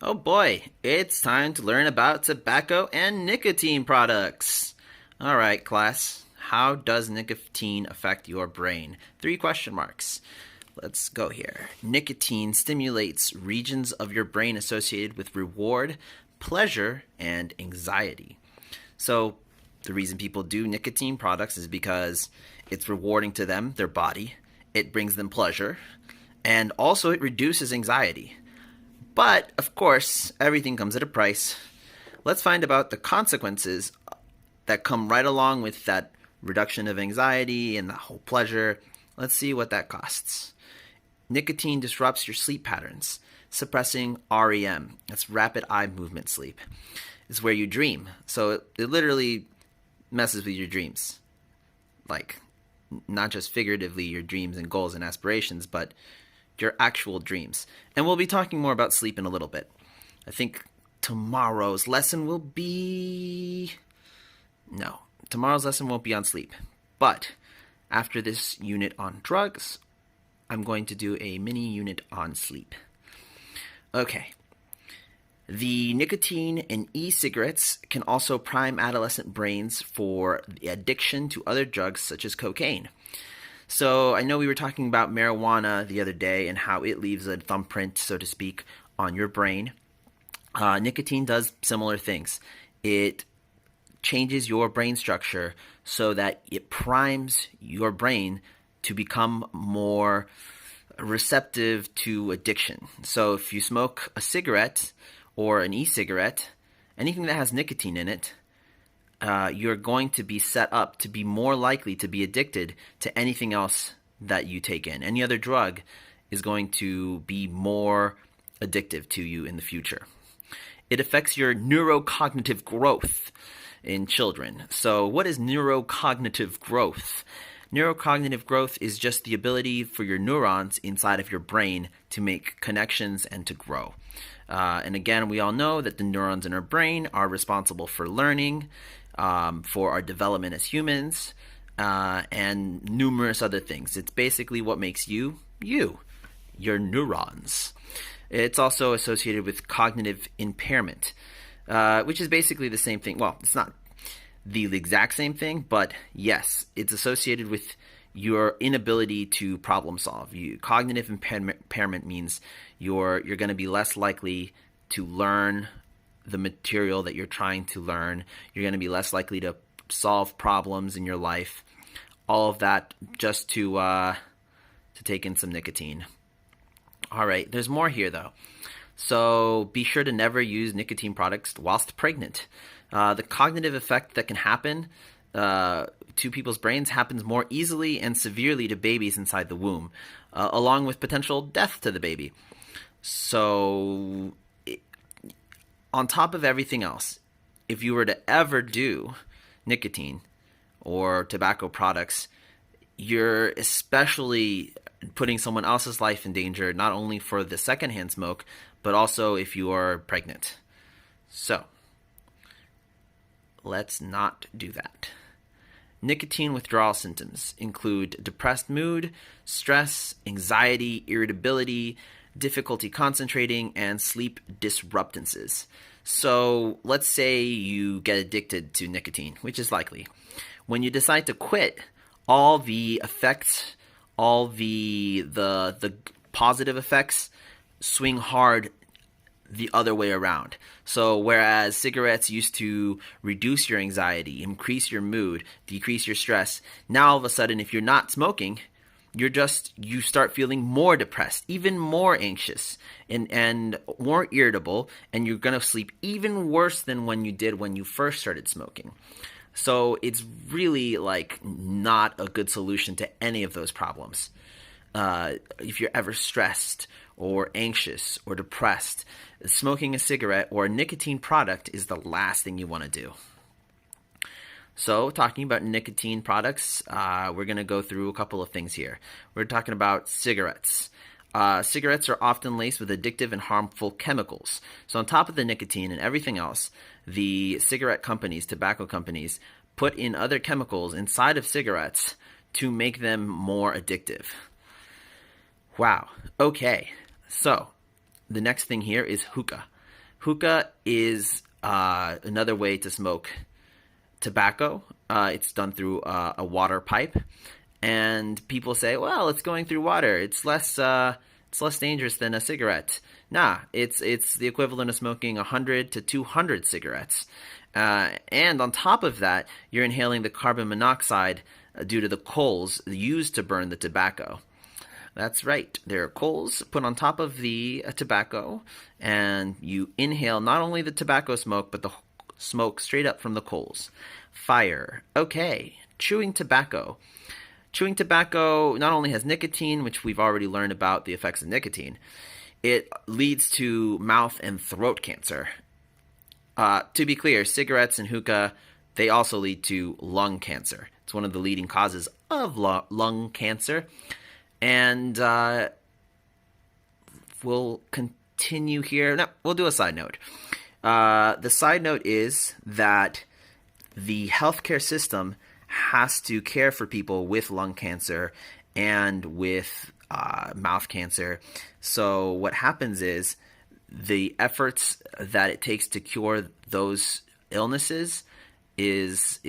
Oh boy, it's time to learn about tobacco and nicotine products. All right, class. How does nicotine affect your brain? 3 question marks. Let's go here. Nicotine stimulates regions of your brain associated with reward, pleasure, and anxiety. So, the reason people do nicotine products is because it's rewarding to them, their body, it brings them pleasure, and also it reduces anxiety. But, of course, everything comes at a price. Let's find about the consequences that come right along with that reduction of anxiety and the whole pleasure. Let's see what that costs. Nicotine disrupts your sleep patterns, suppressing REM. That's rapid eye movement sleep. It's where you dream. So it literally messes with your dreams. Like, not just figuratively your dreams and goals and aspirations, but your actual dreams. And we'll be talking more about sleep in a little bit. I think tomorrow's lesson will be... No, tomorrow's lesson won't be on sleep. But after this unit on drugs, I'm going to do a mini unit on sleep. Okay. The nicotine in e-cigarettes can also prime adolescent brains for the addiction to other drugs such as cocaine. So I know we were talking about marijuana the other day and how it leaves a thumbprint, so to speak, on your brain. Nicotine does similar things. It changes your brain structure so that it primes your brain to become more receptive to addiction. So if you smoke a cigarette or an e-cigarette, anything that has nicotine in it, you're going to be set up to be more likely to be addicted to anything else that you take in. Any other drug is going to be more addictive to you in the future. It affects your neurocognitive growth in children. So what is neurocognitive growth? Neurocognitive growth is just the ability for your neurons inside of your brain to make connections and to grow. And again, we all know that the neurons in our brain are responsible for learning, for our development as humans, and numerous other things. It's basically what makes you, your neurons. It's also associated with cognitive impairment, which is basically the same thing. Well, it's not the exact same thing, but yes, it's associated with your inability to problem solve. Cognitive impairment means you're going to be less likely to learn the material that you're trying to learn. You're going to be less likely to solve problems in your life. All of that just to take in some nicotine. All right, there's more here though. So be sure to never use nicotine products whilst pregnant. The cognitive effect that can happen to people's brains happens more easily and severely to babies inside the womb, along with potential death to the baby. So, on top of everything else, if you were to ever do nicotine or tobacco products, you're especially putting someone else's life in danger, not only for the secondhand smoke, but also if you are pregnant. So, let's not do that. Nicotine withdrawal symptoms include depressed mood, stress, anxiety, irritability, difficulty concentrating, and sleep disruptances. So let's say you get addicted to nicotine, which is likely. When you decide to quit, all the effects, all the positive effects swing hard the other way around. So whereas cigarettes used to reduce your anxiety, increase your mood, decrease your stress, now all of a sudden if you're not smoking, you start feeling more depressed, even more anxious, and more irritable, and you're going to sleep even worse than when you did when you first started smoking. So it's really not a good solution to any of those problems. If you're ever stressed or anxious or depressed, smoking a cigarette or a nicotine product is the last thing you want to do. So, talking about nicotine products, we're going to go through a couple of things here. We're talking about cigarettes. Cigarettes are often laced with addictive and harmful chemicals. So on top of the nicotine and everything else, the cigarette companies, tobacco companies, put in other chemicals inside of cigarettes to make them more addictive. Wow. Okay. So, the next thing here is hookah. Hookah is another way to smoke tobacco. It's done through a water pipe, and people say, "Well, it's going through water. It's less dangerous than a cigarette." Nah, it's the equivalent of smoking 100 to 200 cigarettes, and on top of that, you're inhaling the carbon monoxide due to the coals used to burn the tobacco. That's right. There are coals put on top of the tobacco, and you inhale not only the tobacco smoke, but the smoke straight up from the coals. Fire. Okay. Chewing tobacco. Chewing tobacco not only has nicotine, which we've already learned about the effects of nicotine, it leads to mouth and throat cancer. To be clear, cigarettes and hookah, they also lead to lung cancer. It's one of the leading causes of lung cancer. And we'll continue here. No, we'll do a side note. The side note is that the healthcare system has to care for people with lung cancer and with mouth cancer. So what happens is the efforts that it takes to cure those illnesses is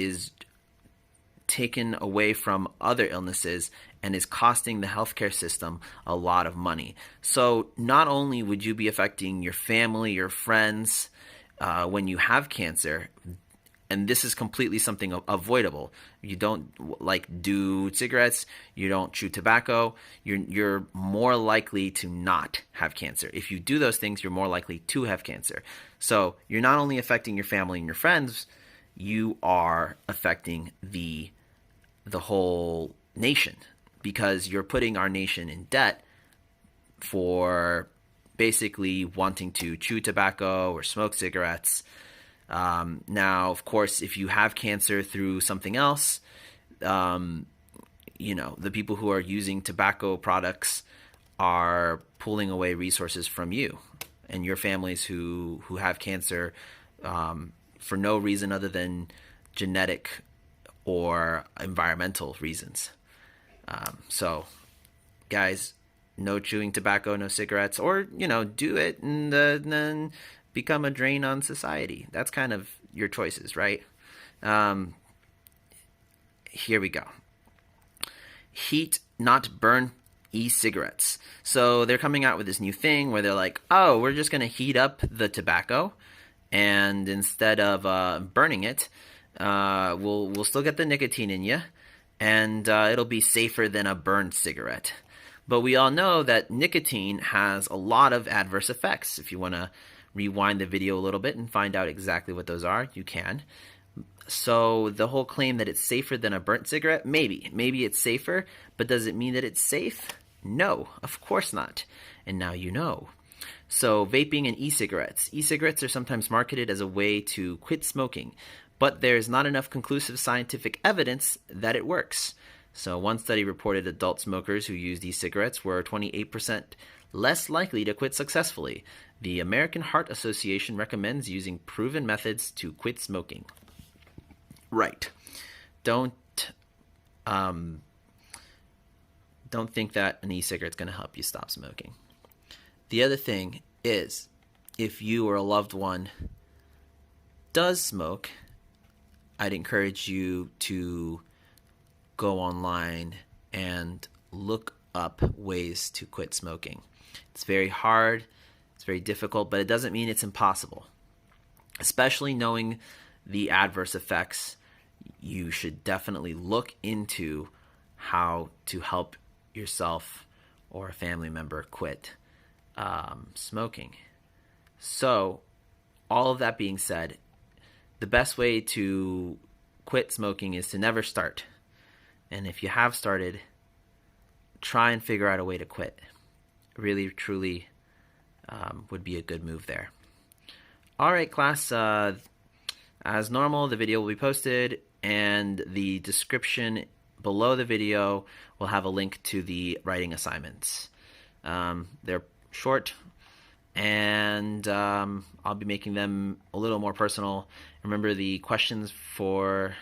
taken away from other illnesses and is costing the healthcare system a lot of money. So not only would you be affecting your family, your friends, when you have cancer, and this is completely something avoidable. You don't do cigarettes, you don't chew tobacco, you're more likely to not have cancer. If you do those things, you're more likely to have cancer. So you're not only affecting your family and your friends, you are affecting the whole nation, because you're putting our nation in debt for basically wanting to chew tobacco or smoke cigarettes. Now, of course, if you have cancer through something else, the people who are using tobacco products are pulling away resources from you and your families who have cancer for no reason other than genetic or environmental reasons. So, guys, no chewing tobacco, no cigarettes, or, do it and then become a drain on society. That's kind of your choices, right? Here we go. Heat, not burn e-cigarettes. So they're coming out with this new thing where they're like, oh, we're just going to heat up the tobacco, and instead of burning it, we'll still get the nicotine in you, and it'll be safer than a burned cigarette. But we all know that nicotine has a lot of adverse effects. If you want to rewind the video a little bit and find out exactly what those are, you can. So the whole claim that it's safer than a burnt cigarette, maybe it's safer, but does it mean that it's safe? No, of course not. And now you know. So vaping and e-cigarettes. E-cigarettes are sometimes marketed as a way to quit smoking, but there's not enough conclusive scientific evidence that it works. So one study reported adult smokers who used e-cigarettes were 28% less likely to quit successfully. The American Heart Association recommends using proven methods to quit smoking. Right. Don't think that an e-cigarette is going to help you stop smoking. The other thing is, if you or a loved one does smoke, I'd encourage you to go online and look up ways to quit smoking. It's very hard, it's very difficult, but it doesn't mean it's impossible. Especially knowing the adverse effects, you should definitely look into how to help yourself or a family member quit smoking. So, all of that being said, the best way to quit smoking is to never start. And if you have started, try and figure out a way to quit. Really, truly would be a good move there. All right, class. As normal, the video will be posted, and the description below the video will have a link to the writing assignments. They're short, and I'll be making them a little more personal. Remember, the questions for